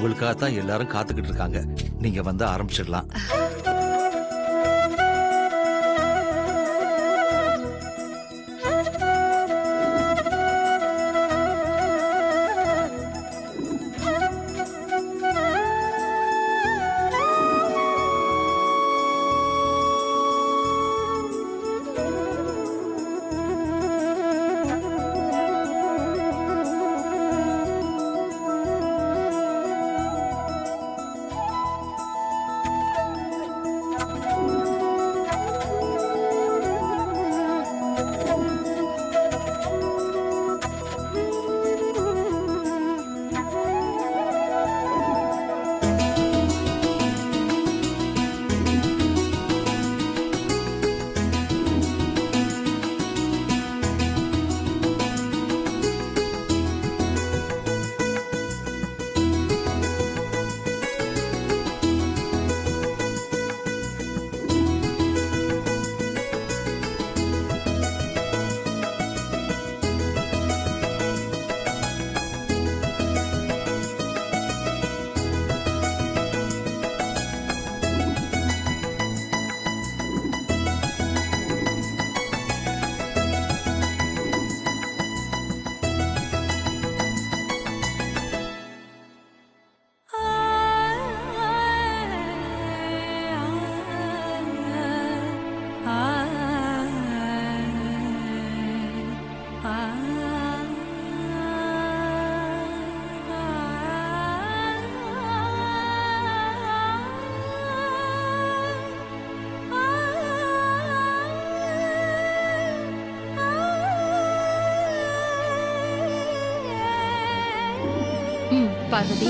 உங்களுக்காக தான் எல்லாரும் காத்துக்கிட்டு இருக்காங்க. நீங்க வந்து ஆரம்பிச்சிடலாம். பார்வதி,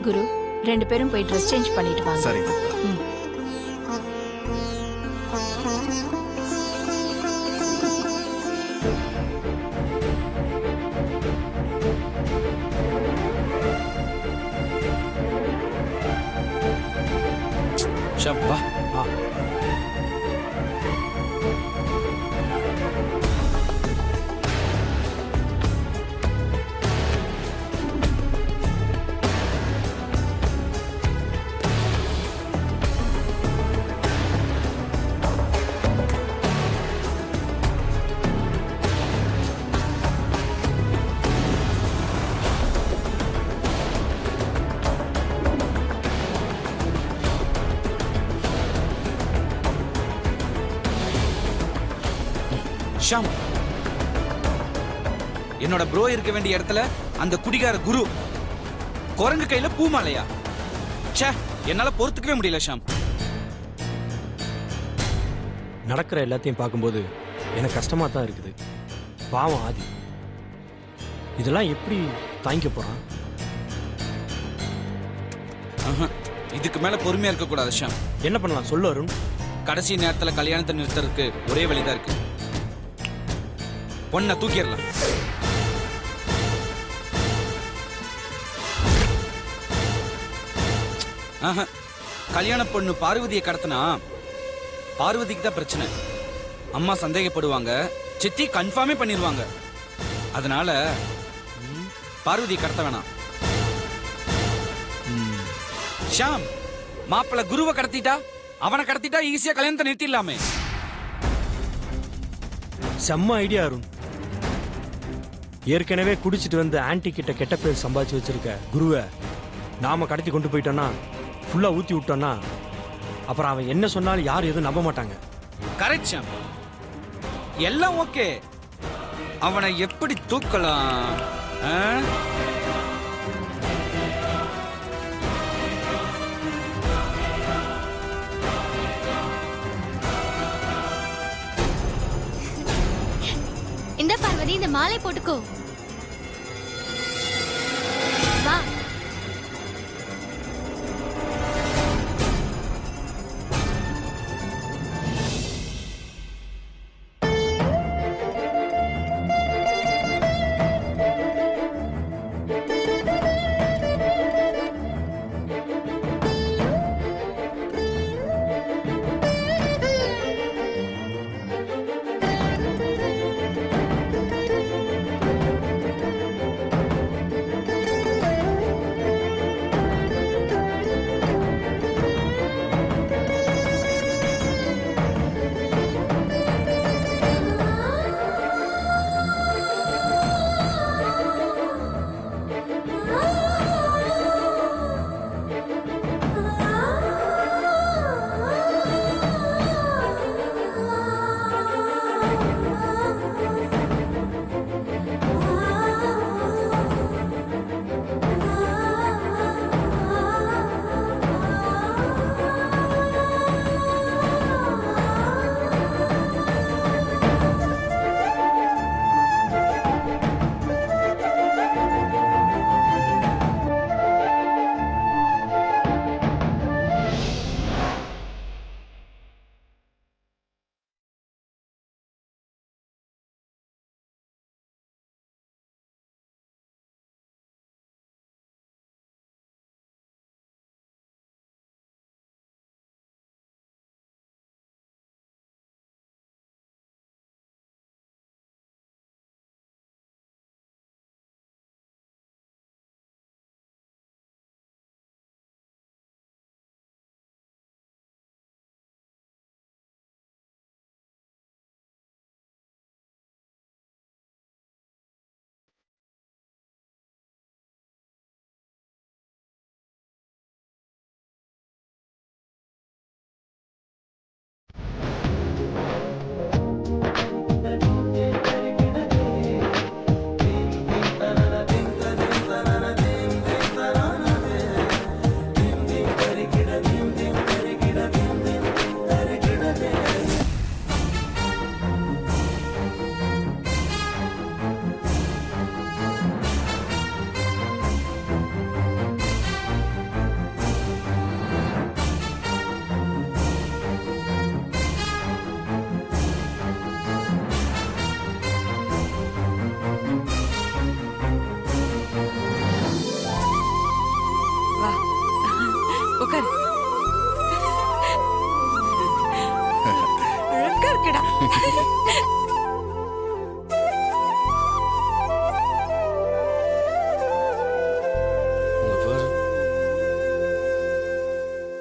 குரு, 2 பேரும் போய் ட்ரெஸ் சேஞ்ச் பண்ணிட்டு வாங்க. சரி. ஷப்பா. ஷாம், என்னோட ப்ரோ இருக்க வேண்டிய இடத்துல அந்த குடிகார குரு குரங்கு கையில பூமாலையா? ச்சே, என்னால பொறுத்துக்கவே முடியல ஷாம். நடக்கிற எல்லாத்தையும் பார்க்கும்போது எனக்கு கஷ்டமா தான் இருக்குது. பாவம் ஆதி, இதெல்லாம் எப்படி தாங்கிக்க போறான்? இதுக்கு மேல பொறுமையா இருக்க கூடாது ஷாம். என்ன பண்ணலாம் சொல்லு அருண். கடைசி நேரத்துல கல்யாணத்தை நிறுத்துறதுக்கு ஒரே வழிதான் இருக்கு. பொண்ணை தூக்கிடலாம். கல்யாண பொண்ணு பார்வதியை கடத்தினா பார்வதிக்கு தான் பிரச்சனை. அம்மா சந்தேகப்படுவாங்க, சித்தி கன்ஃபார்மே பண்ணிடுவாங்க. அதனால பார்வதியை கடத்த வேணாம். ஷாம், மாப்பிள்ள குருவை கடத்திட்டா, அவனை கடத்திட்டா ஈஸியா கல்யாணத்தை நிறுத்திடலாமே. செம்ம ஐடியா அருண். ஏற்கனவே குடிச்சிட்டு வந்து ஆன்டி கிட்ட கெட்ட பேர் சம்பாதிச்சு வச்சிருக்க குருவை நாம கடத்தி கொண்டு போயிட்டோம்னா, ஃபுல்லா ஊத்தி விட்டோம்னா, அப்புறம் அவன் என்ன சொன்னாலும் யாரும் எதுவும் நம்ப மாட்டாங்க. கரெக்ட் ஷாம், எல்லாம் ஓகே. அவனை எப்படி தூக்கலாம்? இந்த பார்வதி, இந்த மாலை போட்டுக்கோ.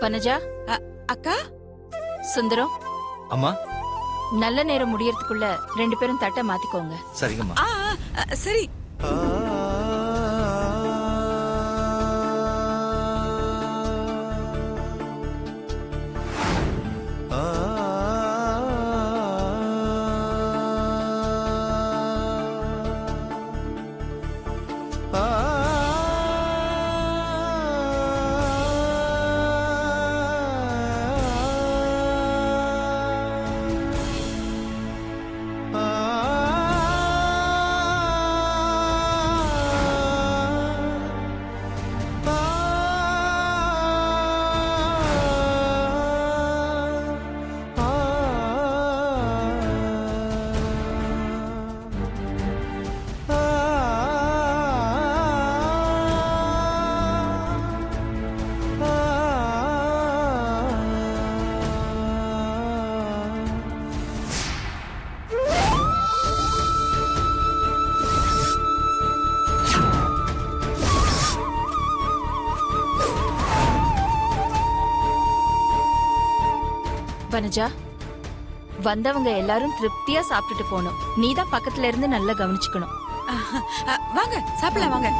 வனஜா, அக்கா. சுந்தரம், அம்மா நல்ல நேரம் முடியறதுக்குள்ள 2 பேரும் தட்டை மாத்திக்கோங்க. சரிங்கம்மா. சரி. வனஜா, வந்தவங்க எல்லாரும் திருப்தியா சாப்பிட்டுட்டு போகணும். நீதான் பக்கத்துல இருந்து நல்லா கவனிச்சுக்கணும். வாங்க சாப்பிடலாம் வாங்க.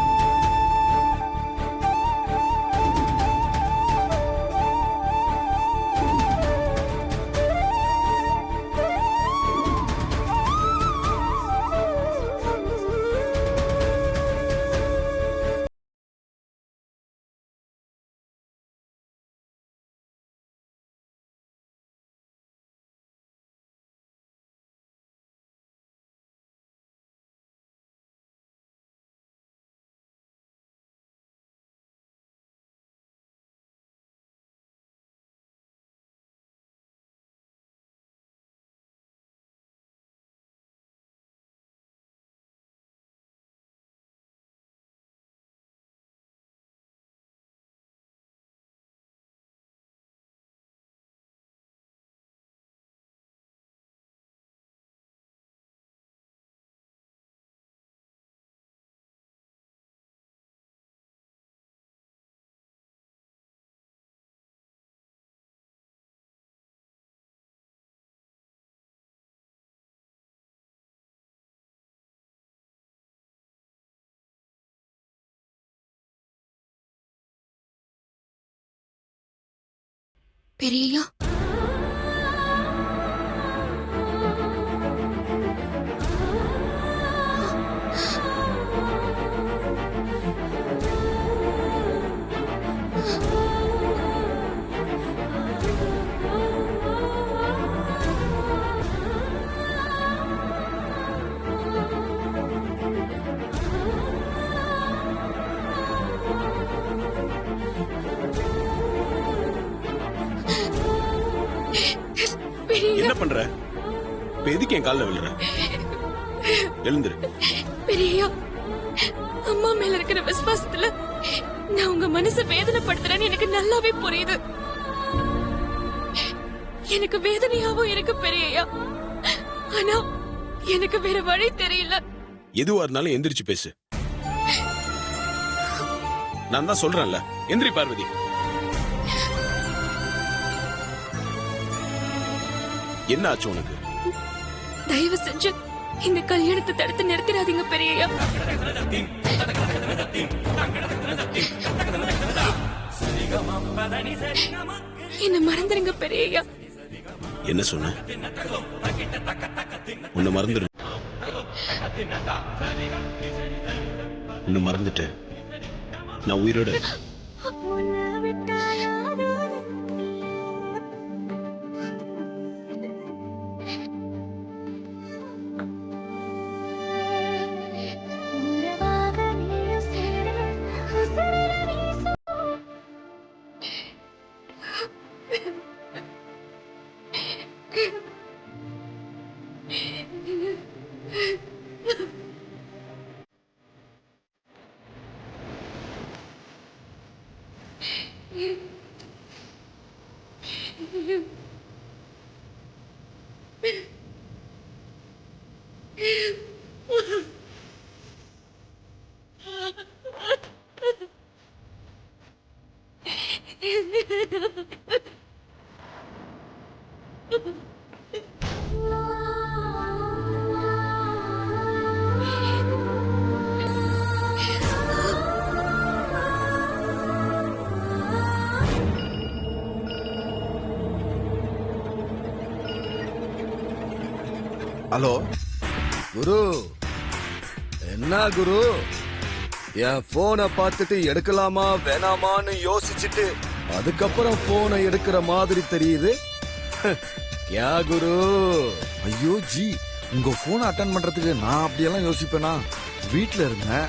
பெரியய்யா, என்ன பண்ற? இப்ப எதுக்கு என் கால்ல விழுற? எழுந்துரு. பெரியய்யா, அம்மா மேல இருக்கிற விசுவாசத்துல நான் உங்க மனசை வேதனைப்படுத்துறேன்னு எனக்கு நல்லாவே புரியுது. எனக்கு வேதனையாவும் இருக்கு பெரியய்யா. ஆனா எனக்கு வேற வழி தெரியல. எதுவா இருந்தாலும் எந்திரிச்சு பேசு. நான் தான் சொல்றேன்ல, எந்திரி பார்வதி. என்ன ஆச்சு உனக்கு? தயவு செஞ்சு இந்த கல்யாணத்தை தடுத்து நிறுத்திடாதீங்க பெரியய்யா. என்ன மறந்துருங்க பெரியய்யா. என்ன சொன்ன? உன்னை மறந்துரு. உன்னை மறந்துட்டு நான் உயிரோட Ha ha ha ha. Hello குரு, என்ன குரு என் போனை பார்த்துட்டு எடுக்கலாமா வேணாமான்னு யோசிச்சுட்டு அதுக்கப்புறம் போனை எடுக்கிற மாதிரி தெரியுது. யா குரு? ஐயோ ஜி, உங்க போன் அட்டன் பண்றதுக்கு நான் அப்படியெல்லாம் யோசிப்பேனா? வீட்ல இருந்தேன்.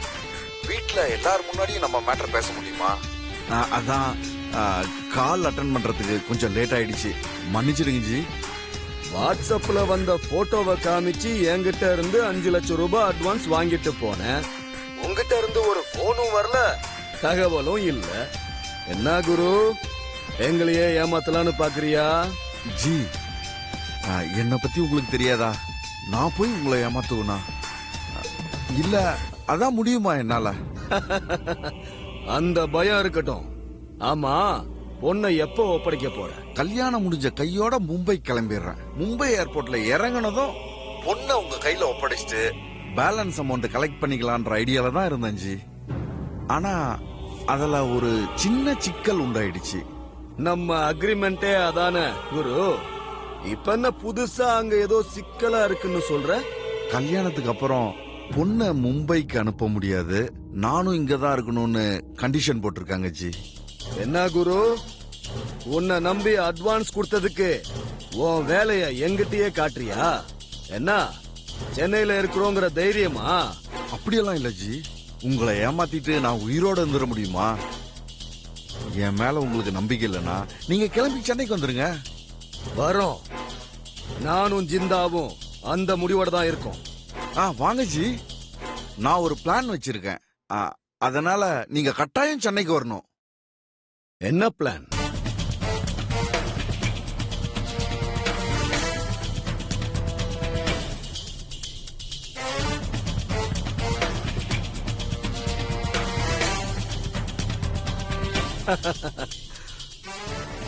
வீட்ல எல்லாரும் முன்னாடியும் நம்ம மேட்டர் பேச முடியுமா? அதான் கால் அட்டன் பண்றதுக்கு கொஞ்சம் லேட் ஆயிடுச்சு, மன்னிச்சிடுங்க ஜி. வாட்ஸ்அப்ல வந்த போட்டோவை காமிச்சு என்கிட்ட இருந்து 5 லட்சம் ரூபாய் அட்வான்ஸ் வாங்கிட்டு போனேன். உங்ககிட்ட இருந்து ஒரு போனும் வரல, தகவலும் இல்ல. என்ன குரு, எங்களையே ஏமாத்தலான்னு பாக்குறியா? ஜி, என்னை பத்தி உங்களுக்கு தெரியாதா? நான் போய் உங்களை ஏமாத்துவேனா? இல்ல, அதான் முடியுமா என்னால? அந்த பயம் இருக்கட்டும். ஆமா, பொண்ணை எப்போ ஒப்படைக்க போற? கல்யாணம் முடிஞ்ச கையோட மும்பை கிளம்பிடுறேன். மும்பை ஏர்போர்ட்ல இறங்கினதும் பொண்ணை உங்க கையில ஒப்படைச்சிட்டு பேலன்ஸ் அமௌண்ட் கலெக்ட் பண்ணிக்கலான்ற ஐடியால தான் இருந்தேன் ஜி. ஆனா அதுல ஒரு சின்ன சிக்கல் உண்டாயிடுச்சு. நம்ம அக்ரிமெண்டே அதானே குரு. இப்ப என்ன புதுசா அங்க ஏதோ சிக்கலா இருக்குன்னு சொல்ற? கல்யாணத்துக்கு அப்புறம் பொண்ணை மும்பைக்கு அனுப்ப முடியாது, நானும் இங்கதான் இருக்கணும்னு கண்டிஷன் போட்டிருக்காங்க ஜி. என்ன குரு, உன்னை நம்பி அட்வான்ஸ் கொடுத்ததுக்கு உன் வேலைய எங்கிட்டயே காட்டுறியா? என்ன சென்னையில இருக்கிறோங்கிற தைரியமா? அப்படியெல்லாம் இல்ல ஜி, உங்களை ஏமாத்திட்டு நான் உயிரோட இருந்துட முடியுமா? என் மேல உங்களுக்கு நம்பிக்கை இல்லைன்னா நீங்க கிளம்பி சென்னைக்கு வந்துருங்க. வரோம். நானும் ஜிந்தாவும் அந்த முடிவோட தான் இருக்கோம். வாங்க ஜி, நான் ஒரு பிளான் வச்சிருக்கேன். அதனால நீங்க கட்டாயம் சென்னைக்கு வரணும். என்ன பிளான்?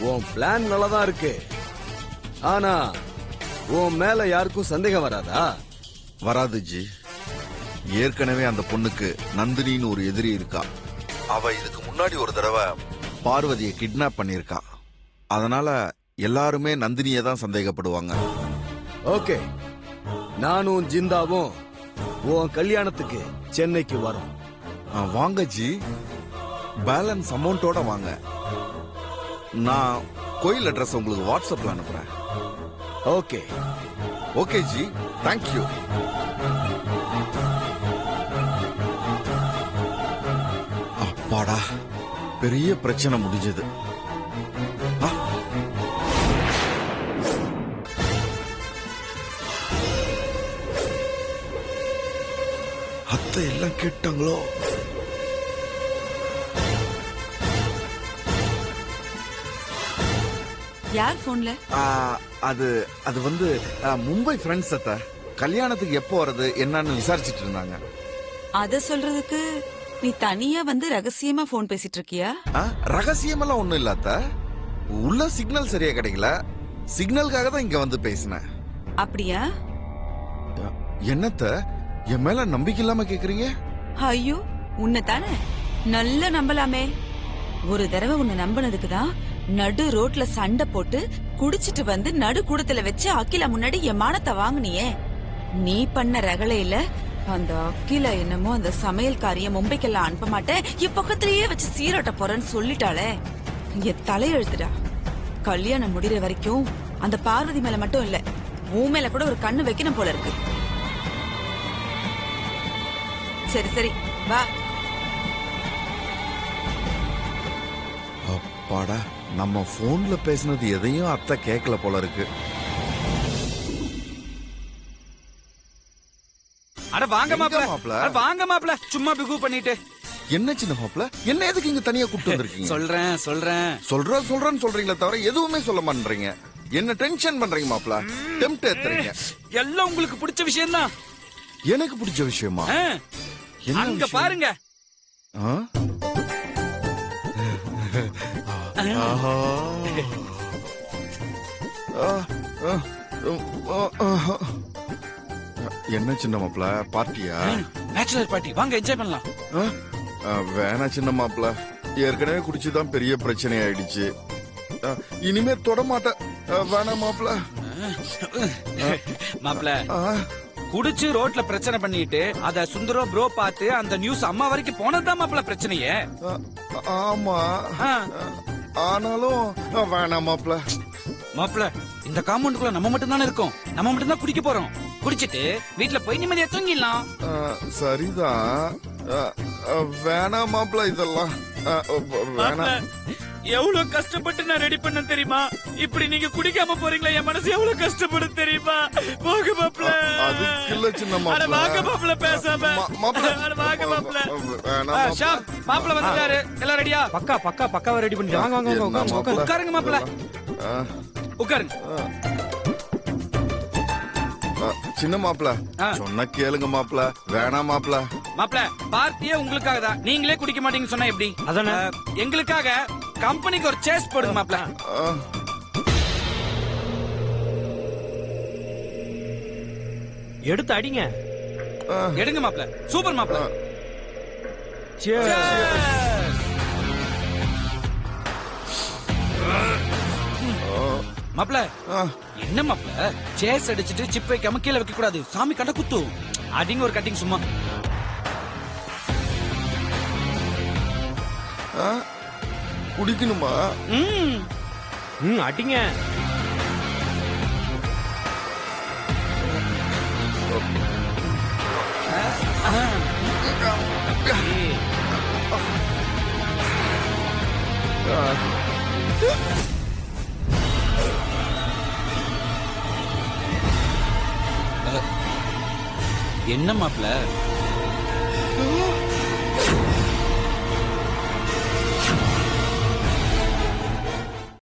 உன் பிளான் நல்லதா இருக்கு. ஆனா உன் மேல யாருக்கும் சந்தேகம் வராதா? வராது ஜி. ஏற்கனவே அந்த பொண்ணுக்கு நந்தினின்னு ஒரு எதிரி இருக்கா. அவ இதுக்கு முன்னாடி ஒரு தடவை பார்வதியை கிட்னாப் பண்ணிருக்கா. அதனால எல்லாருமே நந்தினியை தான் சந்தேகப்படுவாங்க. ஓகே, நானும் ஜிந்தாவும் உன் கல்யாணத்துக்கு சென்னைக்கு வரோம். வாங்க ஜி, பேலன்ஸ் அமௌண்டோட வாங்க. நான் கோயில் அட்ரஸ் உங்களுக்கு வாட்ஸ்அப்ல அனுப்புறேன். Okay okay G, thank you. அப்பாடா, பெரிய பிரச்சனை முடிஞ்சது. அத்தை எல்லாம் கேட்டாங்களோ? யார் போன்ல? அது அது வந்து மும்பை ஃப்ரெண்ட்ஸ் அத்தை. கல்யாணத்துக்கு எப்போ வர்றது என்னன்னு விசாரிச்சிட்டு இருந்தாங்க. அத சொல்றதுக்கு நீ தனியா வந்து ரகசியமா போன் பேசிட்டு இருக்கியா? ரகசியமெல்லாம் ஒண்ணும் இல்ல அத்தை. உள்ள சிக்னல் சரியா கிடைக்கல, சிக்னலுக்காக தான் இங்க வந்து பேசினேன். அப்படியா? என்னத்த என் மேல நம்பிக்கை இல்லாம கேக்குறீங்க? ஐயோ, உன்னை தானே நல்லா நம்பலாமே. ஒரு தடவை உன்னை நம்பினதுக்கு தான் நடு ரோட்ல சண்டை போட்டு குடிச்சிட்டு வந்து நடு கூடத்துல வச்சு அகிலா முன்னாடி என் மானத்தை வாங்குனியே. நீ பண்ண ரகளையில அந்த அகிலா என்னமோ அந்த சமையல்காரிய மும்பைக்கெல்லாம் அனுப்ப மாட்டேன், என் பக்கத்திலேயே வச்சு சீரோட்ட போறேன்னு சொல்லிட்டாளே. என் தலையெழுத்துடா. கல்யாணம் முடிகிற வரைக்கும் அந்த பார்வதி மேல மட்டும் இல்ல, உன் மேல கூட ஒரு கண்ணு வைக்கணும் போல இருக்கு. சரி சரி வா. அப்பாடா, நம்ம போன்ல பேசினது எதையும் அத்தை கேட்கல போல இருக்கு. அட வாங்க எங்க மாப்ள, மாப்ள? அட வாங்க மாப்ள, சும்மா பிகு பண்ணிட்டு. என்ன சின்ன மாப்ள, என்ன எதுக்கு இங்க தனியா கூப்பிட்டு வந்திருக்கீங்க? சொல்றேன். சொல்றேன்னு சொல்றீங்களே தவிர எதுவுமே சொல்ல மாட்டீங்க. என்ன டென்ஷன் பண்றீங்க மாப்ள, டெம்ட் ஏத்துறீங்க. எல்லாம் உங்களுக்கு பிடிச்ச விஷயம் தான். எனக்கு பிடிச்ச விஷயமா? என்ன அங்க விஷயம்? பாருங்க. ஆஹா. என்ன சின்ன மாப்ள, பார்ட்டியா? பேச்சுலர் பார்ட்டி, வாங்க என்ஜாய் பண்ணலாம். வேணா சின்ன மாப்ள, ஏற்கனவே குடிச்சுதான் பெரிய பிரச்சனை ஆயிடுச்சு. இனிமே தொட மாட்டேன். வேணா மாப்ள. மாப்ள ஆ, குடிச்சு ரோட்ல பிரச்சனை பண்ணிட்டு அத சுந்தரோ ப்ரோ பார்த்து அந்த நியூஸ் அம்மா வரைக்கும் போனதுதான் மாப்ள பிரச்சனையே. ஆ, ஆமா ஆ. ஆனாலும் வேணாம் மாப்ள. மாப்ள இந்த காம்பவுண்டுக்குள்ள நம்ம மட்டும் தானே இருக்கோம், நம்ம மட்டும் தான் குடிக்க போறோம். குடிச்சிட்டு வீட்ல போய் நிம்மதியா தூங்கிடலாம். சரிதான். வேணாம் மாப்ள இதெல்லாம். வேணாம். எவ்வளவு கஷ்டப்பட்டு நான் ரெடி பண்ண தெரியுமா? இப்படி நீங்க குடிக்காம போறீங்களா? என் மனசு எவ்வளவு கஷ்டப்படும் தெரியுமா? போக மாப்ள. அதுக்கு இல்ல சின்ன அட மாப்ள. வாங்க மாப்ள, பேசாம. மாப்ள. அட வாங்க மாப்ள. வேணாம் ஷாம், மாப்ள வந்துட்டாரு. எல்லாம் ரெடியா? பக்காவா ரெடி பண்ணி வாங்க வாங்க என்ன வாங்க மாப்ள? உட்காருங்க மாப்ள, ஆ, உட்காருங்க. சின்ன மாப்ள ஆ. சொன்ன கேளுங்க மாப்ள. வேணாம் மாப்ள. மாப்ள பார்ட்டியே உங்களுக்காக தான், நீங்களே குடிக்க மாட்டீங்கன்னு சொன்னா எப்படி? அதானே. எங்களுக்காக கம்பெனிக்கு ஒரு சேஸ் போடுங்க மாப்ள. ஆ, எடுத்து அடிங்க. எடுங்க மாப்ள, சூப்பர் மாப்ள. Cheers. மாப்ள ஆ. என்ன மாப்ள, சேஸ் அடிச்சிட்டு சிப் வைக்காம கீழே வைக்க கூடாது, சாமி கண்ட குத்து. அடிங்க ஒரு கட்டிங் சும்மா. ஆ, குடிக்கணுமா? அடிங்க. என்ன மாப்ள?